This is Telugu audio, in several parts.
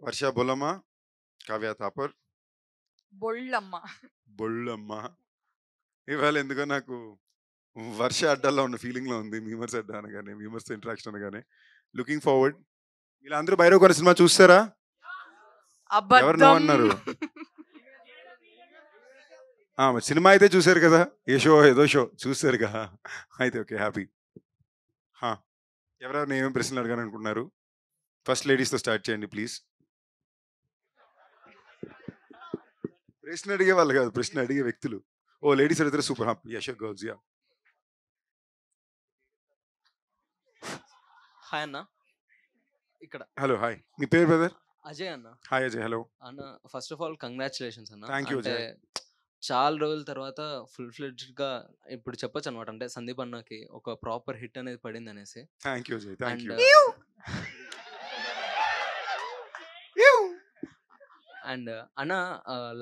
వర్ష బొల్లమ్మ, కావ్య థాపర్, బొళ్ళమ్మ. బొళ్ళమ్మ. ఇవాళ ఎందుకో నాకు వర్ష అడ్డాల్లో ఉన్న ఫీలింగ్లో ఉంది. మీమర్స్ అడ్డా అనగానే, మీమర్స్ ఇంటరాక్షన్ అనగానే. Looking forward. వీళ్ళందరూ భైరవ్ కొన్న సినిమా చూస్తారా? ఎవరు నో అబద్ధం. అన్నారు? సినిమా అయితే చూసారు కదా, ఏ షో ఏదో షో చూసారు కదా, అయితే ఓకే హ్యాపీ. ఎవరెవరు ఏమేమి ప్రశ్నలు అడగాలనుకుంటున్నారు? ఫస్ట్ లేడీస్తో స్టార్ట్ చేయండి ప్లీజ్. ప్రశ్న అడిగే వాళ్ళు కాదు, ప్రశ్న అడిగే వ్యక్తులు. ఓ లేడీస్ అడిగితే super happy. యశోక్ girls. Yeah hi అన్న. ఇక్కడ హలో హాయ్. మీ పేరు బ్రదర్? అజయ్ అన్న. హాయ్ అజయ్. హలో అన్న, ఫస్ట్ ఆఫ్ ఆల్ కంగ్రాచులేషన్స్ అన్న. థ్యాంక్ యూ అంటే అజయ్. చాలా రోజుల తర్వాత ఫుల్ ఫ్లెడ్జ్డ్ గా ఇప్పుడు చెప్పొచ్చు అనమాట. అంటే సందీప్ అన్నకి ఒక ప్రాపర్ హిట్ అనేది పడింది అనేసి. Thank you Ajay. Thank and you. And అన్న,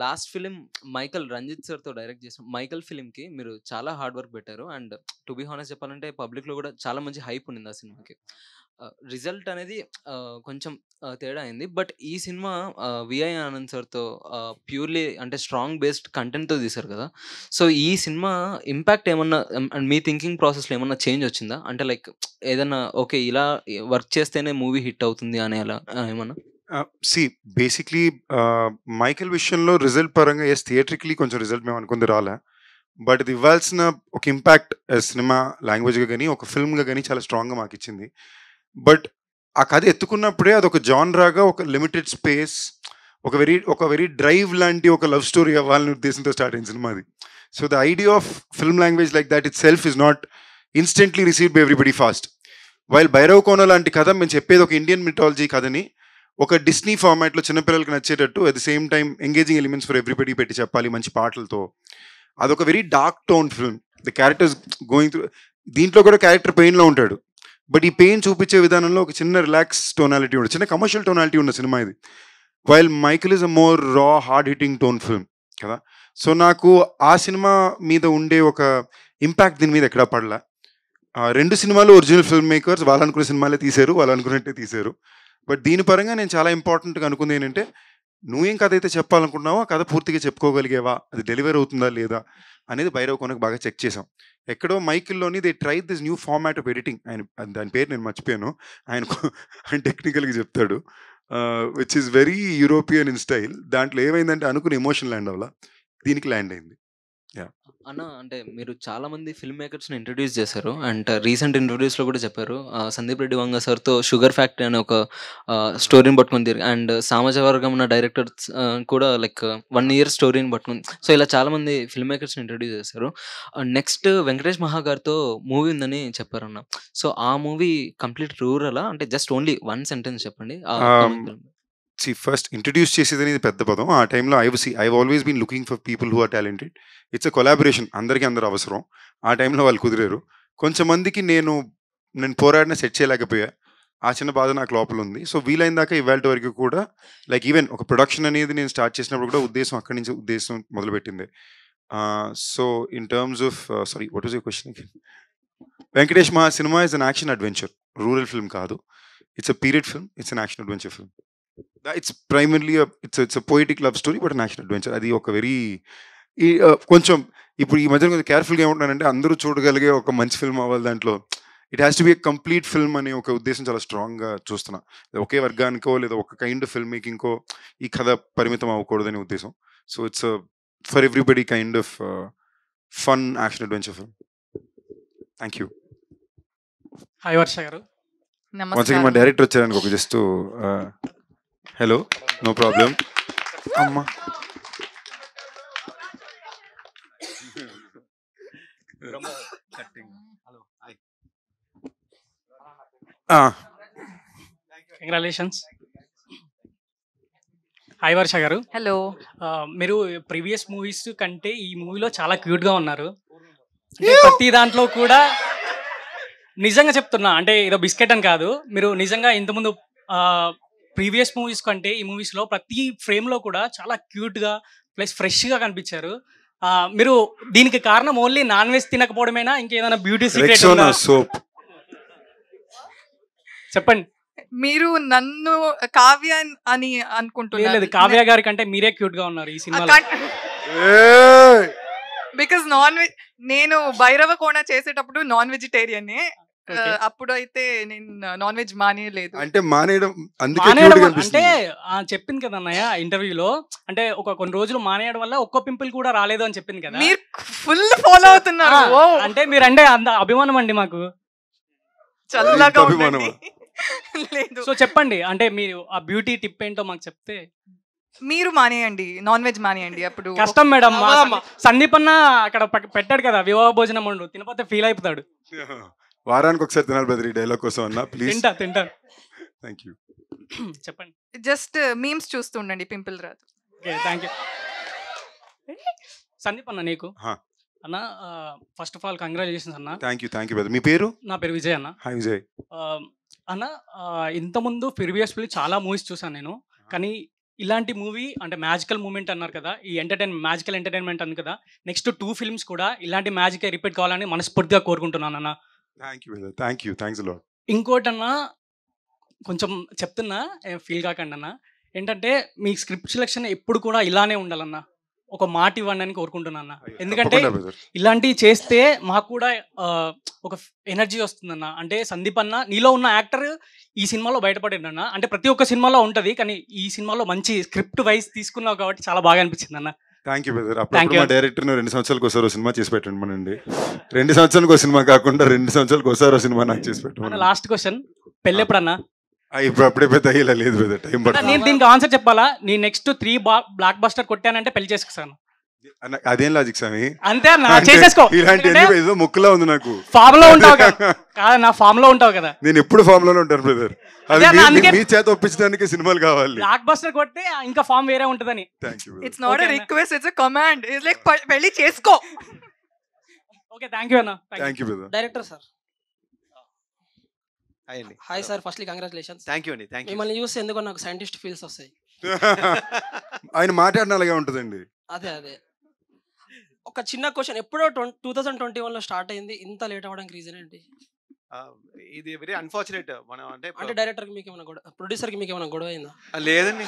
last film Michael Ranjit sir తో డైరెక్ట్ చేసిన మైకల్ ఫిలిం కి మీరు చాలా హార్డ్ వర్క్ పెట్టారు. అండ్ టు బి హానెస్ట్ చెప్పాలంటే పబ్లిక్ లో కూడా చాలా మంచి హైప్ ఉంది ఆ సినిమాకి. రిజల్ట్ అనేది కొంచెం తేడా అయింది. బట్ ఈ సినిమా విఐ ఆనంద్ సార్తో ప్యూర్లీ అంటే స్ట్రాంగ్ బేస్డ్ కంటెంట్తో తీశారు కదా. సో ఈ సినిమా ఇంపాక్ట్ ఏమన్నా మీ థింకింగ్ ప్రాసెస్లో ఏమన్నా చేంజ్ వచ్చిందా? అంటే లైక్ ఏదన్నా ఓకే ఇలా వర్క్ చేస్తేనే మూవీ హిట్ అవుతుంది అనే అలా ఏమన్నా? సి బేసిక్లీ మైకెల్ విషయంలో రిజల్ట్ పరంగా ఎస్ థియేట్రికలీ కొంచెం రిజల్ట్ మేము అనుకుంది రాలే. బట్ ఇది ఇవ్వాల్సిన ఒక ఇంపాక్ట్ సినిమా లాంగ్వేజ్గా కానీ ఒక ఫిల్మ్గా కానీ చాలా స్ట్రాంగ్గా మాకు ఇచ్చింది. బట్ ఆ కథ ఎత్తుకున్నప్పుడే అదొక జాన్రాగా ఒక లిమిటెడ్ స్పేస్, ఒక వెరీ డ్రైవ్ లాంటి ఒక లవ్ స్టోరీ అవ్వాలని ఉద్దేశంతో స్టార్ట్ అయిన సినిమా అది. So the idea of film language like that itself is not instantly received by everybody fast. While Bhairav Kona లాంటి కథ మేము చెప్పేది ఒక ఇండియన్ మిథాలజీ కథని ఒక డిస్నీ ఫార్మాట్లో చిన్నపిల్లలకి నచ్చేటట్టు at the same time engaging elements for everybody పెట్టి చెప్పాలి మంచి పాటలతో. అదొక very dark tone film. The characters going through, దీంట్లో కూడా క్యారెక్టర్ పెయిన్లో ఉంటాడు. బట్ ఈ పెయిన్ చూపించే విధానంలో ఒక చిన్న రిలాక్స్ టోనాలిటీ ఉంటుంది, చిన్న కమర్షియల్ టోనాలిటీ ఉన్న సినిమా ఇది. While Michael is a more రా హార్డ్ హిట్టింగ్ టోన్ ఫిల్మ్ కదా. సో నాకు ఆ సినిమా మీద ఉండే ఒక ఇంపాక్ట్ దీని మీద ఎక్కడా పడలా. రెండు సినిమాలు ఒరిజినల్ ఫిల్మ్ మేకర్స్ వాళ్ళు అనుకునే సినిమాలే తీశారు, వాళ్ళు అనుకున్నట్టే తీశారు. బట్ దీని పరంగా నేను చాలా ఇంపార్టెంట్గా అనుకుంది ఏంటంటే, నువ్వేం కథ అయితే చెప్పాలనుకుంటున్నావో ఆ కథ పూర్తిగా చెప్పుకోగలిగేవా, అది డెలివర్ అవుతుందా లేదా అనేది భైరవ్ కోనకు బాగా చెక్ చేసాం. ఎక్కడో మైకిల్లోని they try this new format of editing. దాని పేరు నేను మర్చిపోయాను, ఆయన టెక్నికల్గా చెప్తాడు, which is very European in style. దాంట్లో ఏమైందంటే అనుకుని ఎమోషన్ ల్యాండ్ అవ్వాల, దీనికి ల్యాండ్ అయింది. అన్న, అంటే మీరు చాలా మంది ఫిల్మ్ మేకర్స్ని ఇంట్రడ్యూస్ చేశారు. అండ్ రీసెంట్ ఇంటర్వ్యూస్లో కూడా చెప్పారు సందీప్ రెడ్డి వంగ సార్తో షుగర్ ఫ్యాక్టరీ అనే ఒక స్టోరీని పట్టుకుని తిరిగి, అండ్ సామాజ వర్గం ఉన్న డైరెక్టర్స్ కూడా లైక్ 1 year స్టోరీని పట్టుకుని, సో ఇలా చాలా మంది ఫిల్మ్ మేకర్స్ని ఇంట్రడ్యూస్ చేశారు. నెక్స్ట్ వెంకటేష్ మహా గారితో మూవీ ఉందని చెప్పారన్న. సో ఆ మూవీ కంప్లీట్ రూరలా, అంటే జస్ట్ ఓన్లీ 1 sentence చెప్పండి. ఫస్ట్ ఇంట్రడ్యూస్ చేసేది అనేది పెద్ద పదం. ఆ టైంలో I always been looking for people who are talented. It's a collaboration, అందరూ అవసరం. ఆ టైంలో వాళ్ళు కుదిరారు. కొంచెం మందికి నేను పోరాడిన సెట్ చేయలేకపోయా, ఆ చిన్న బాధ నాకు లోపల ఉంది. సో వీలైన దాకా ఇవాళ వరకు కూడా లైక్ ఈవెన్ ఒక ప్రొడక్షన్ అనేది నేను స్టార్ట్ చేసినప్పుడు కూడా ఉద్దేశం అక్కడి నుంచి ఉద్దేశం మొదలుపెట్టింది. So in terms of sorry what was your question? Venkatesh Maha సినిమా is an action adventure, rural film కాదు. It's a period film, it's an action adventure film. It's primarily it's a poetic love story but an action adventure. అది ఒక వెరీ కొంచెం ఇప్పుడు ఈ మధ్య కొంచెం కేర్ఫుల్గా ఏమంటున్నానంటే, అందరూ చూడగలిగే ఒక మంచి ఫిల్మ్ అవ్వాలి, దాంట్లో it has to be a complete film అనే ఒక ఉద్దేశం చాలా స్ట్రాంగ్గా చూస్తున్నా. ఒకే వర్గానికో లేదా ఒక కైండ్ ఫిల్మ్ మేకింగ్కో ఈ కథ పరిమితం అవ్వకూడదనే ఉద్దేశం. So it's for everybody kind of fun action adventure film. Thank you. Hi Varsha గారు. మా డైరెక్టర్ వచ్చారనుకో, ఒక జస్ట్ హలో, నో ప్రాబ్లం అమ్మా. కంగ్రాచులేషన్స్. హాయ్ వర్ష గారు. హలో. మీరు ప్రీవియస్ మూవీస్ కంటే ఈ మూవీలో చాలా క్యూట్గా ఉన్నారు. అంటే ప్రతి దాంట్లో కూడా నిజంగా చెప్తున్నా, అంటే ఏదో బిస్కెట్ అని కాదు, మీరు నిజంగా ఇంతకుముందు ప్రీవియస్ మూవీస్ కంటే ఈ మూవీస్లో ప్రతి ఫ్రేమ్లో కూడా చాలా క్యూట్గా ప్లస్ ఫ్రెష్గా కనిపించారు. మీరు దీనికి కారణం ఓన్లీ నాన్ వెజ్ తినకపోవడమేనా, ఇంకేదైనా బ్యూటీ సీక్రెట్ సోప్ చెప్పండి. మీరు నన్ను కావ్య అని లేదు అనుకుంటున్నారు కావ్య గారి కంటే మీరే క్యూట్ గా ఉన్నారు ఈ సినిమాలో. బికాస్ నాన్ వెజ్ నేను భైరవ కోణ చేసేటప్పుడు నాన్ వెజిటేరియన్ Okay. అప్పుడు అయితే నేను నాన్ వెజ్ మానేయలేదు. అంటే మానేయడం అందుకే మానేయడం cute గా అంటే అనిపిస్తుంది. చెప్పింది కదా అన్నయ్య ఇంటర్వ్యూలో, అంటే కొన్ని రోజులు మానేయడం వల్ల ఒక్క పింపుల్ కూడా రాలేదు అని చెప్పింది కదా. మీరు ఫుల్ ఫాలో అవుతున్నారు. ఆ, ఓ అంటే మీరంటే అంత అభిమానం అండి మాకు. చల్లగా ఇంత అభిమానమా? ఉండండి. లేదు సో చెప్పండి, అంటే మీరు ఆ బ్యూటీ టిప్ ఏంటో మాకు చెప్తే. మీరు మానేయండి, నాన్ వెజ్ మానేయండి. అప్పుడు కష్టం మేడం. అవ్వదమ్మా. సందీప్ అన్న అక్కడ పెట్టాడు కదా వివాహ భోజనం వండు, తినపోతే ఫీల్ అయిపోతాడు. వారానికి ఒకసారి తినాలి బ్రదర్ ఈ డైలాగ్ కోసం అన్న ప్లీజ్. తింటా థ్యాంక్ యూ. చెప్పండి. జస్ట్ మీమ్స్ చూస్తూ ఉండండి, పింపుల్ రాదు. Okay thank you. సందీప్ అన్న నీకు హా. అన్న ఫస్ట్ ఆఫ్ ఆల్ కంగ్రాచులేషన్స్ అన్న. Thank you brother. మీ పేరు? నా పేరు విజయ్ అన్న. హాయ్ విజయ్. అన్న ఇంతకుముందు ప్రీవియస్లీ చాలా మూవీస్ చూసాను నేను, కానీ ఇలాంటి మూవీ అంటే మ్యాజికల్ మూమెంట్ అన్నారు కదా, ఈ మ్యాజికల్ ఎంటర్టైన్మెంట్ అన్నారు కదా, నెక్స్ట్ 2 ఫిల్మ్స్ కూడా ఇలాంటి మ్యాజిక్ రిపీట్ కావాలని మనస్ఫూర్తిగా కోరుకుంటున్నాను అన్న. Thank you brother. Thanks a lot. ఇంకోటన్నా కొంచెం చెప్తున్నా ఫీల్ కాకండి అన్న, ఏంటంటే మీ స్క్రిప్ట్ సెలెక్షన్ ఎప్పుడు కూడా ఇలానే ఉండాలన్న, ఒక మాట ఇవ్వండి అని కోరుకుంటున్నా అన్న. ఎందుకంటే ఇలాంటివి చేస్తే మాకు కూడా ఒక ఎనర్జీ వస్తుందన్న. అంటే సందీప్ అన్న నీలో ఉన్న యాక్టర్ ఈ సినిమాలో బయటపడిందన్న. అంటే ప్రతి ఒక్క సినిమాలో ఉంటుంది, కానీ ఈ సినిమాలో మంచి స్క్రిప్ట్ వైజ్ తీసుకున్నావు కాబట్టి చాలా బాగా అనిపించింది అన్న. Thank you brother. అప్పుడు మా డైరెక్టర్ 2 సంవత్సరాలకు ఒకసారి సినిమా చేసి పెట్టండి మనండి. 2 సంవత్సరాలకు ఒక సినిమా కాకుండా 2 సంవత్సరాలకు ఒకసారి సినిమా నాకు చేసి పెట్టండి. లాస్ట్ క్వశ్చన్, పెళ్ళి ఎప్పుడన్నా? ఇప్పుడు అప్పుడే పెద్ద అయ్యేలా లేదు బ్రదర్, టైం పడుతుంది. నేను దీనికి ఆన్సర్ చెప్పాలా? నీ నెక్స్ట్ 3 బ్లాక్ బస్టర్ కొట్టానంటే పెళ్లి చేసుకున్నాను. అదేం లాజిక్ స్వామి? అంతే అన్న, చేసేసుకో. ఇలాంటి ఏదో ముక్కులా ఉంది నాకు. ఫామ్ లో ఉంటావు కదా, నా ఫామ్ లో ఉంటావు కదా. నేను ఎప్పుడు ఫామ్ లోనే ఉంటాను బ్రదర్. అది మీ చేత ఒప్పించడానికి సినిమాలు కావాలి. బ్లాక్ బస్టర్ కొడితే ఇంకా ఫామ్ వేరే ఉంటదని. It's not a request, it's a command. It's like పెళ్లి చేసుకో. ఓకే థ్యాంక్ యూ అన్న. Thank you brother. Director sir. Hi sir, firstly congratulations. Thank you అండి. Thank you. మిమ్మల్ని చూస్తే ఎందుకో నాకు సైంటిస్ట్ ఫీల్స్ వస్తాయి. ఆయన మాట్లాడిన అలాగే ఉంటుందండి. అదే ఒక చిన్న క్వశ్చన్, ఎప్పుడో 2021లో స్టార్ట్ అయింది, ఇంత లేట్ అవ్వడానికి రీజన్ ఏంటి? ఇది వెరీ అన్ఫార్చునేట్. మనం అంటే డైరెక్టర్కి మీకు ఏమైనా గొడవ, ప్రొడ్యూసర్కి మీకు ఏమైనా గొడవ అయిందా? లేదండి.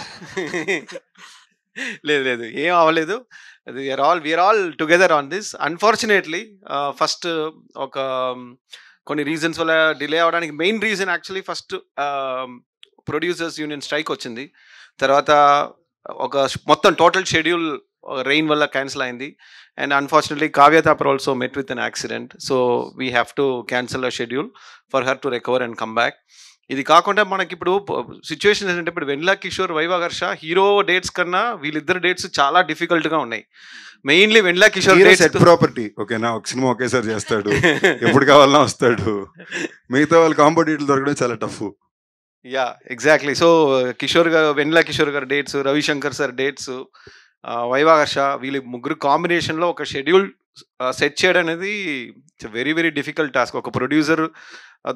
లేదు ఏం అవ్వలేదు. We are all together on this. Unfortunately first ఒక కొన్ని రీజన్స్ వల్ల డిలే అవ్వడానికి main reason actually first producers union strike వచ్చింది. తర్వాత ఒక మొత్తం టోటల్ షెడ్యూల్ రెయిన్ వల్ల క్యాన్సిల్ అయింది. And unfortunately Kavya Thapar also met with an accident. So we have to cancel a schedule for her to recover and come back. ఇది కాకుండా మనకి ఇప్పుడు సిచ్యువేషన్ ఏంటంటే, ఇప్పుడు వెన్నెల కిషోర్, వైవాహర్ష హీరో డేట్స్ కన్నా వీళ్ళిద్దరు డేట్స్ చాలా డిఫికల్ట్గా ఉన్నాయి. మెయిన్లీ వెన్నెల కిషోర్ సెట్ ప్రాపర్టీ ఓకేనా, ఒక సినిమా ఒకేసారి చేస్తాడు, ఎప్పుడు కావాలన్నా వస్తాడు. మిగతా వాళ్ళ కాంపిటీటర్లు దొరకడం చాలా టఫ్. Yeah exactly. సో వెన్నెల కిషోర్ గారు dates, Ravishankar sir dates, Viva Harsha, వీళ్ళ ముగ్గురు కాంబినేషన్లో ఒక షెడ్యూల్ సెట్ చేయడం అనేది it's very very difficult task. ఒక ప్రొడ్యూసర్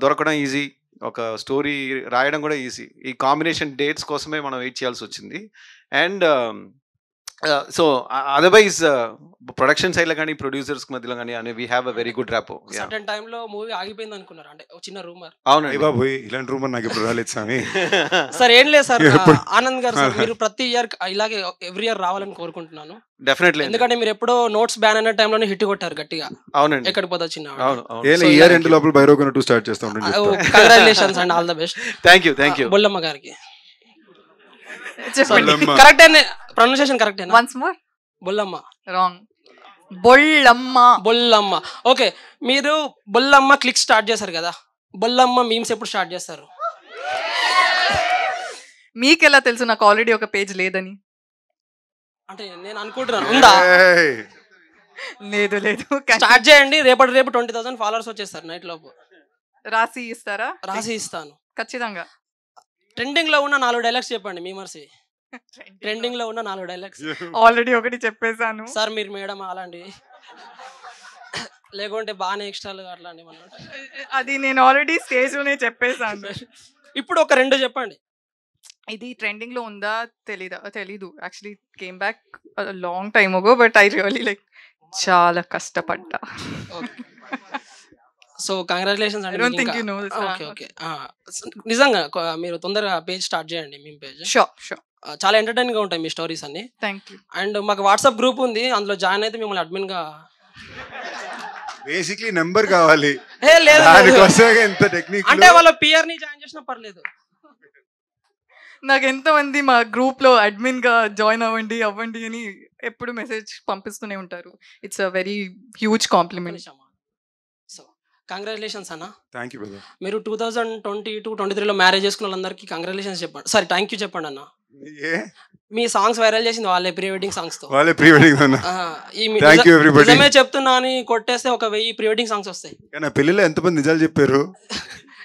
దొరకడం ఈజీ, ఒక స్టోరీ రాయడం కూడా ఈజీ. ఈ కాంబినేషన్ డేట్స్ కోసమే మనం వెయిట్ చేయాల్సి వచ్చింది. అండ్ సో అదర్వైజ్ ప్రొడక్షన్ సైడ్లో కానీ ప్రొడ్యూసర్స్ మధ్యలో కానీ అని we have a very good rapport. Certain టైంలో మూవీ ఆగిపోయింది అనుకున్నారు, అంటే ఒక చిన్న రూమర్. అవునండి బాబు, ఇలాంటి రూమర్ నాకు ఇప్పుడు రాలేదు స్వామి. సార్ ఏం లేదు సార్, ఆనంద్ గారు సార్, మీరు ప్రతి ఇయర్ ఇలాగే ఎవ్రీ ఇయర్ రావాలని కోరుకుంటున్నాను. డెఫినెట్లీ, ఎందుకంటే మీరు ఎప్పుడో నోట్స్ బ్యాన్ అయిన టైంలోనే హిట్ కొట్టారు గట్టిగా. అవునండి, ఎక్కడికి పోతా చిన్న. ఇయర్ ఎండ్ లోపల భైరవ 2 స్టార్ట్ చేస్తా ఉంటాను. Congratulations and all the best. Thank you. Bollamma గారికి correct pronunciation correct once more. Bollamma wrong. Bollamma. Okay, మీరు బొల్లమ్మ క్లిక్ స్టార్ట్ చేశారు కదా, బొల్లమ్మ మీమ్స్ ఎప్పుడు స్టార్ట్ చేస్తారు? మీకెలా తెలుసు నాకు ఆల్రెడీ ఒక పేజ్ లేదని? అంటే నేను అనుకుంటున్నాను ఉందా. లేదు స్టార్ట్ చేయండి, రేపు 20,000 ఫాలోవర్స్ వచ్చేస్తారు నైట్ లోపు. రాసి ఇస్తారా? రాసి ఇస్తాను ఖచ్చితంగా. ట్రెండింగ్ లో ఉన్న 4 డైలాగ్స్ చెప్పండి మీమర్సి. ట్రెండింగ్ లో ఉన్న 4 డైలాగ్స్. ఆల్రెడీ ఒకటి చెప్పేశాను సార్, మీరు మేడం అలాంటి లేకుంటే బాగానే ఎక్స్ట్రాలు అట్లాంటి అది నేను ఆల్రెడీ స్టేజ్ లోనే చెప్పేశాను. ఇప్పుడు ఒక 2 చెప్పండి. ఇది ట్రెండింగ్ లో ఉందా తెలీదు. Actually came back long time అగో, బట్ ఐ రియల్లీ లైక్ చాలా కష్టపడ్డా. సో కంగ్రాచులేషన్స్ I అండి don't మీకు think ఇంకా. you know this. Okay okay నిజంగా మీరు తొందరగా పేజ్ స్టార్ట్ చేయండి మీ పేజ్ Sure. చాలా ఎంటర్టైనింగ్ గా ఉంటాయి మీ స్టోరీస్ అన్ని. Thank you. అండ్ మాకు వాట్సాప్ గ్రూప్ ఉంది, అందులో జాయిన్ అయితే మిమ్మల్ని అడ్మిన్ గా. బేసిక్లీ నెంబర్ కావాలి, లేదు దానికోసమే ఎంత టెక్నిక్. అంటే వాళ్ళ పిఆర్ ని జాయిన్ చేసినా పర్లేదు. నాకు ఎంతమంది మా గ్రూప్ లో అడ్మిన్ గా జాయిన్ అవ్వండి అని ఎప్పుడు మెసేజ్ పంపిస్తూనే ఉంటారు. It's a very huge compliment. So congratulations అన్న. Thank you brother. మీరు 2022-23లో మ్యారేజ్ చేసుకున్న వాళ్ళందరికీ కంగ్రాచులేషన్స్ చెప్పండి. సారీ, థ్యాంక్ యూ చెప్పండి అన్న. మీ సాంగ్స్ వైరల్ చేసింది వాళ్ళే, ప్రీ వెడ్డింగ్ సాంగ్స్ తో. వాళ్ళే ప్రీ వెడ్డింగ్ అన్న. Thank you everybody. నిజమే చెప్తున్నా అని కొట్టేస్తే 1000 ప్రీ వెడ్డింగ్ సాంగ్స్ వస్తాయి. కానీ పెళ్లిలో ఎంతమంది నిజాలు చెప్పారు?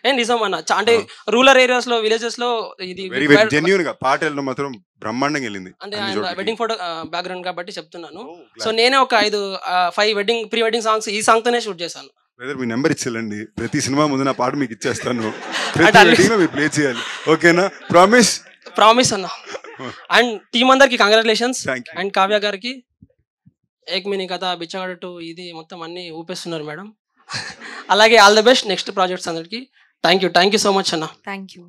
ఏం నిజం అన్న, అంటే రూరల్ ఏరియాస్ లో, విలేజెస్ లో ఇది వెరీ జెన్యూన్ గా పాట వెళ్ళడం మాత్రం బ్రహ్మాండంగా వెళ్ళింది. అంటే వెడ్డింగ్ ఫోటో బ్యాక్గ్రౌండ్ కాబట్టి చెప్తున్నాను. సో నేనే ఒక 5 వెడ్డింగ్ ప్రీ వెడ్డింగ్ సాంగ్స్ ఈ సాంగ్ తోనే షూట్ చేశాను. బ్రదర్ మీ నెంబర్ ఇచ్చేయండి, ప్రతి సినిమా ముందు నా పాట మీకు ఇచ్చేస్తాను, ప్రతి వెడ్డింగ్ లో మీరు ప్లే చేయాలి. ఓకేనా? ప్రామిస్ అన్న. అండ్ టీమ్ అందరికి congratulations. Thank you. And Kavya గారికి ఏక్ మినీ కథ, బిచ్చగాడు 2 ఇది మొత్తం అన్ని ఊపేస్తున్నారు మేడం. అలాగే all the best next projects అందరికి. థ్యాంక్ యూ సో మచ్ అన్న. Thank you.